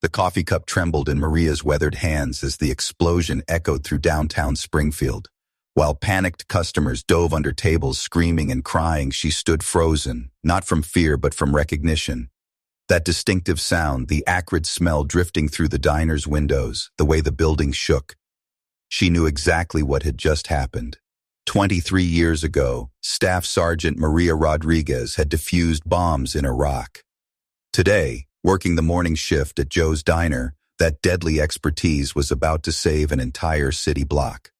The coffee cup trembled in Maria's weathered hands as the explosion echoed through downtown Springfield. While panicked customers dove under tables screaming and crying, she stood frozen, not from fear but from recognition. That distinctive sound, the acrid smell drifting through the diner's windows, the way the building shook. She knew exactly what had just happened. 23 years ago, Staff Sergeant Maria Rodriguez had defused bombs in Iraq. Today, working the morning shift at Joe's Diner, that deadly expertise was about to save an entire city block.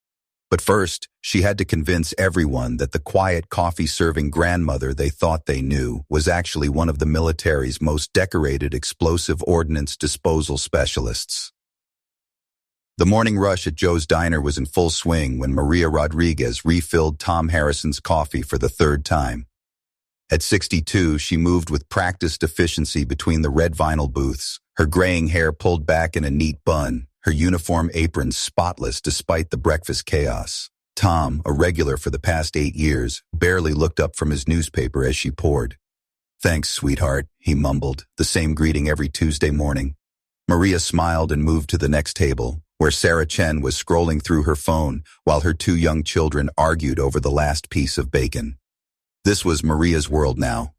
But first, she had to convince everyone that the quiet coffee-serving grandmother they thought they knew was actually one of the military's most decorated explosive ordnance disposal specialists. The morning rush at Joe's Diner was in full swing when Maria Rodriguez refilled Tom Harrison's coffee for the third time. At 62, she moved with practiced efficiency between the red vinyl booths, her graying hair pulled back in a neat bun, her uniform apron spotless despite the breakfast chaos. Tom, a regular for the past 8 years, barely looked up from his newspaper as she poured. "Thanks, sweetheart," he mumbled, the same greeting every Tuesday morning. Maria smiled and moved to the next table, where Sarah Chen was scrolling through her phone while her 2 young children argued over the last piece of bacon. This was Maria's world now.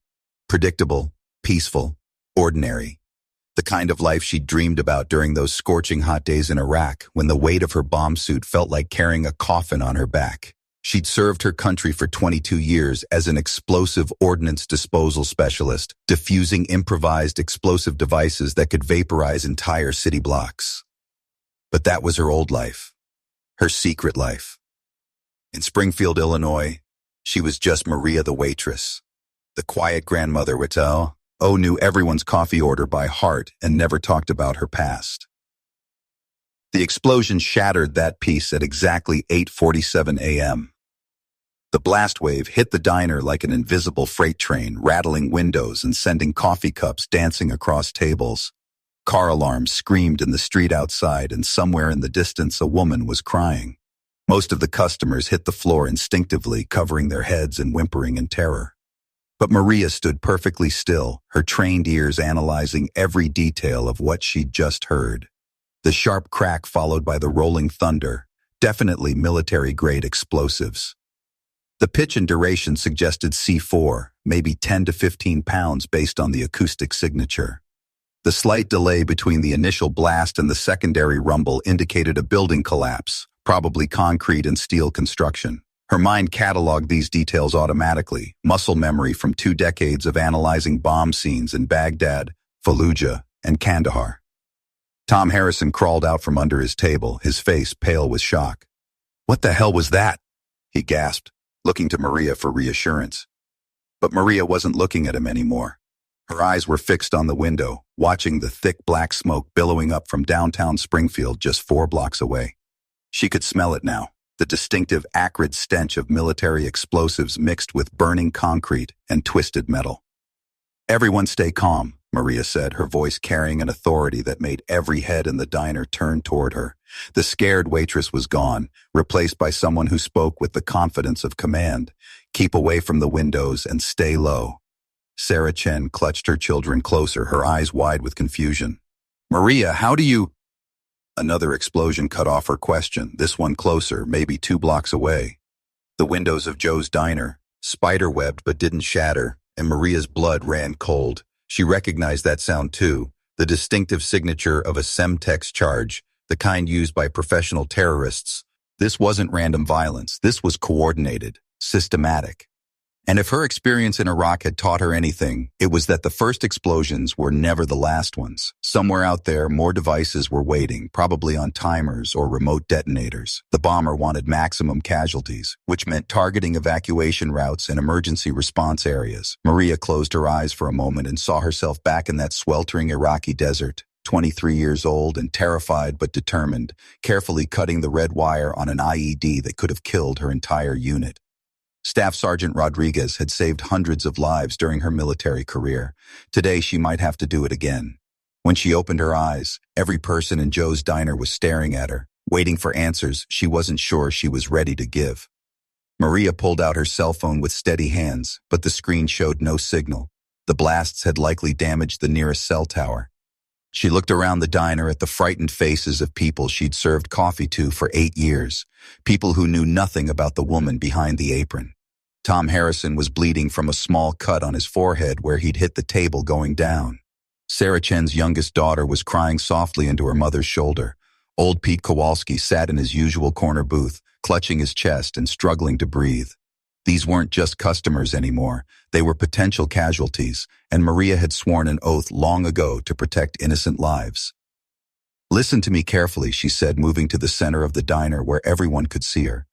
Predictable, peaceful, ordinary. The kind of life she'd dreamed about during those scorching hot days in Iraq when the weight of her bomb suit felt like carrying a coffin on her back. She'd served her country for 22 years as an explosive ordnance disposal specialist, diffusing improvised explosive devices that could vaporize entire city blocks. But that was her old life, her secret life. In Springfield, Illinois, she was just Maria the waitress, the quiet grandmother who knew everyone's coffee order by heart and never talked about her past. The explosion shattered that peace at exactly 8:47 a.m. The blast wave hit the diner like an invisible freight train, rattling windows and sending coffee cups dancing across tables. Car alarms screamed in the street outside, and somewhere in the distance a woman was crying. Most of the customers hit the floor instinctively, covering their heads and whimpering in terror. But Maria stood perfectly still, her trained ears analyzing every detail of what she'd just heard. The sharp crack followed by the rolling thunder, definitely military-grade explosives. The pitch and duration suggested C4, maybe 10 to 15 pounds based on the acoustic signature. The slight delay between the initial blast and the secondary rumble indicated a building collapse, probably concrete and steel construction. Her mind cataloged these details automatically, muscle memory from 2 decades of analyzing bomb scenes in Baghdad, Fallujah, and Kandahar. Tom Harrison crawled out from under his table, his face pale with shock. "What the hell was that?" he gasped, looking to Maria for reassurance. But Maria wasn't looking at him anymore. Her eyes were fixed on the window, watching the thick black smoke billowing up from downtown Springfield just 4 blocks away. She could smell it now, the distinctive acrid stench of military explosives mixed with burning concrete and twisted metal. "Everyone stay calm," Maria said, her voice carrying an authority that made every head in the diner turn toward her. The scared waitress was gone, replaced by someone who spoke with the confidence of command. "Keep away from the windows and stay low." Sarah Chen clutched her children closer, her eyes wide with confusion. "Maria, how do you—" Another explosion cut off her question, this one closer, maybe 2 blocks away. The windows of Joe's Diner, spider-webbed but didn't shatter, and Maria's blood ran cold. She recognized that sound too, the distinctive signature of a Semtex charge, the kind used by professional terrorists. This wasn't random violence, this was coordinated, systematic. And if her experience in Iraq had taught her anything, it was that the first explosions were never the last ones. Somewhere out there, more devices were waiting, probably on timers or remote detonators. The bomber wanted maximum casualties, which meant targeting evacuation routes and emergency response areas. Maria closed her eyes for a moment and saw herself back in that sweltering Iraqi desert, 23 years old and terrified but determined, carefully cutting the red wire on an IED that could have killed her entire unit. Staff Sergeant Rodriguez had saved hundreds of lives during her military career. Today she might have to do it again. When she opened her eyes, every person in Joe's Diner was staring at her, waiting for answers she wasn't sure she was ready to give. Maria pulled out her cell phone with steady hands, but the screen showed no signal. The blasts had likely damaged the nearest cell tower. She looked around the diner at the frightened faces of people she'd served coffee to for 8 years, people who knew nothing about the woman behind the apron. Tom Harrison was bleeding from a small cut on his forehead where he'd hit the table going down. Sarah Chen's youngest daughter was crying softly into her mother's shoulder. Old Pete Kowalski sat in his usual corner booth, clutching his chest and struggling to breathe. These weren't just customers anymore. They were potential casualties, and Maria had sworn an oath long ago to protect innocent lives. "Listen to me carefully," she said, moving to the center of the diner where everyone could see her.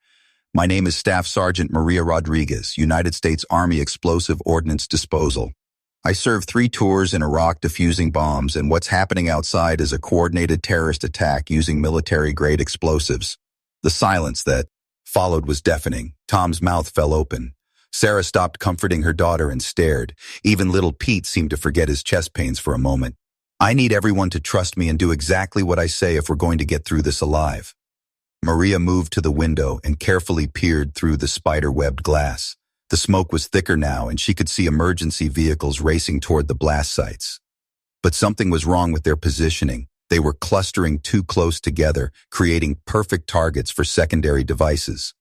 "My name is Staff Sergeant Maria Rodriguez, United States Army Explosive Ordnance Disposal. I served 3 tours in Iraq defusing bombs, and what's happening outside is a coordinated terrorist attack using military-grade explosives." The silence that followed was deafening. Tom's mouth fell open. Sarah stopped comforting her daughter and stared. Even little Pete seemed to forget his chest pains for a moment. "I need everyone to trust me and do exactly what I say if we're going to get through this alive." Maria moved to the window and carefully peered through the spider-webbed glass. The smoke was thicker now, and she could see emergency vehicles racing toward the blast sites. But something was wrong with their positioning. They were clustering too close together, creating perfect targets for secondary devices.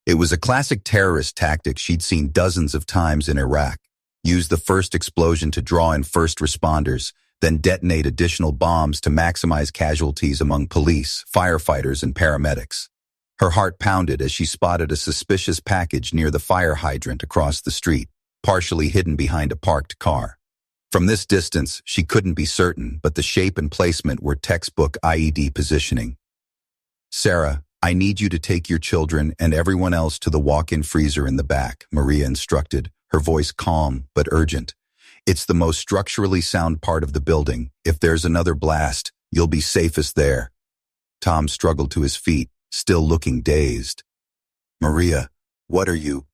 It was a classic terrorist tactic she'd seen dozens of times in Iraq. Use the first explosion to draw in first responders, then detonate additional bombs to maximize casualties among police, firefighters, and paramedics. Her heart pounded as she spotted a suspicious package near the fire hydrant across the street, partially hidden behind a parked car. From this distance, she couldn't be certain, but the shape and placement were textbook IED positioning. "Sarah, I need you to take your children and everyone else to the walk-in freezer in the back," Maria instructed, her voice calm but urgent. "It's the most structurally sound part of the building. If there's another blast, you'll be safest there." Tom struggled to his feet, still looking dazed. "Maria, what are you?"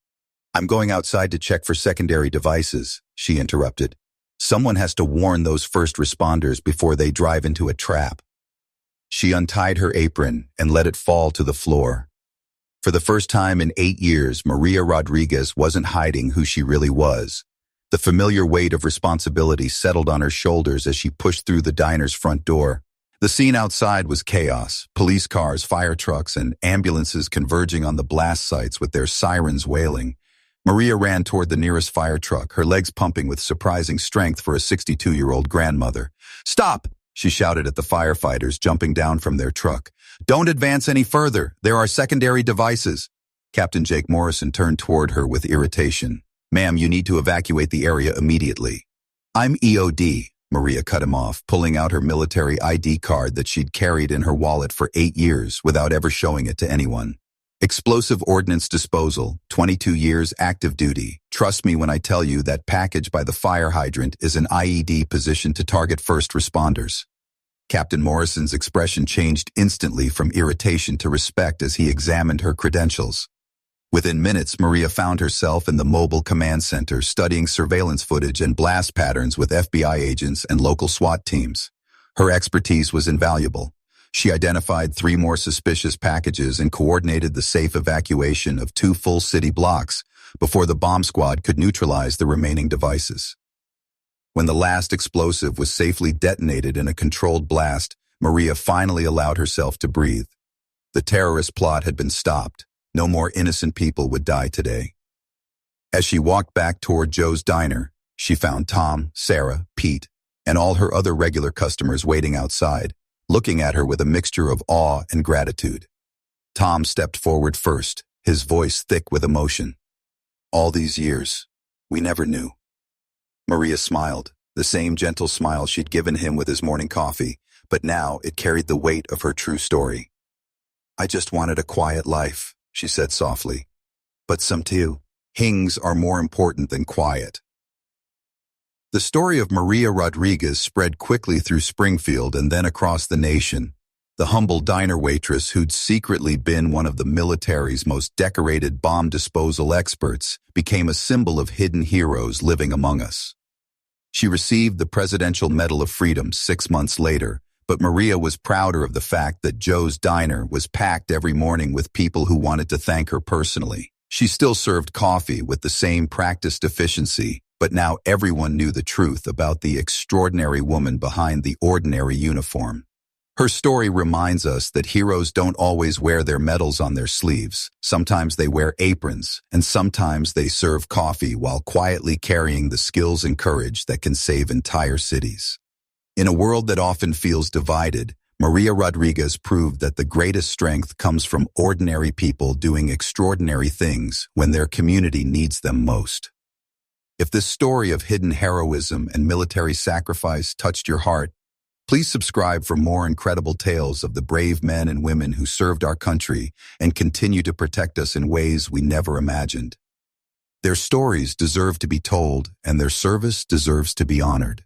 "I'm going outside to check for secondary devices," she interrupted. "Someone has to warn those first responders before they drive into a trap." She untied her apron and let it fall to the floor. For the first time in 8 years, Maria Rodriguez wasn't hiding who she really was. The familiar weight of responsibility settled on her shoulders as she pushed through the diner's front door. The scene outside was chaos: police cars, fire trucks, and ambulances converging on the blast sites with their sirens wailing. Maria ran toward the nearest fire truck, her legs pumping with surprising strength for a 62-year-old grandmother. "Stop!" she shouted at the firefighters, jumping down from their truck. "Don't advance any further. There are secondary devices." Captain Jake Morrison turned toward her with irritation. "Ma'am, you need to evacuate the area immediately." "I'm EOD," Maria cut him off, pulling out her military ID card that she'd carried in her wallet for 8 years without ever showing it to anyone. "Explosive Ordnance Disposal, 22 years active duty. Trust me when I tell you that package by the fire hydrant is an IED positioned to target first responders." Captain Morrison's expression changed instantly from irritation to respect as he examined her credentials. Within minutes, Maria found herself in the mobile command center studying surveillance footage and blast patterns with FBI agents and local SWAT teams. Her expertise was invaluable. She identified 3 more suspicious packages and coordinated the safe evacuation of 2 full city blocks before the bomb squad could neutralize the remaining devices. When the last explosive was safely detonated in a controlled blast, Maria finally allowed herself to breathe. The terrorist plot had been stopped. No more innocent people would die today. As she walked back toward Joe's diner, she found Tom, Sarah, Pete, and all her other regular customers waiting outside, looking at her with a mixture of awe and gratitude. Tom stepped forward first, his voice thick with emotion. "All these years, we never knew." Maria smiled, the same gentle smile she'd given him with his morning coffee, but now it carried the weight of her true story. "I just wanted a quiet life," she said softly. "But some things are more important than quiet." The story of Maria Rodriguez spread quickly through Springfield and then across the nation. The humble diner waitress who'd secretly been one of the military's most decorated bomb disposal experts became a symbol of hidden heroes living among us. She received the Presidential Medal of Freedom 6 months later, but Maria was prouder of the fact that Joe's diner was packed every morning with people who wanted to thank her personally. She still served coffee with the same practiced efficiency, But now everyone knew the truth about the extraordinary woman behind the ordinary uniform. Her story reminds us that heroes don't always wear their medals on their sleeves. Sometimes they wear aprons, and sometimes they serve coffee while quietly carrying the skills and courage that can save entire cities. In a world that often feels divided, Maria Rodriguez proved that the greatest strength comes from ordinary people doing extraordinary things when their community needs them most. If this story of hidden heroism and military sacrifice touched your heart, please subscribe for more incredible tales of the brave men and women who served our country and continue to protect us in ways we never imagined. Their stories deserve to be told, and their service deserves to be honored.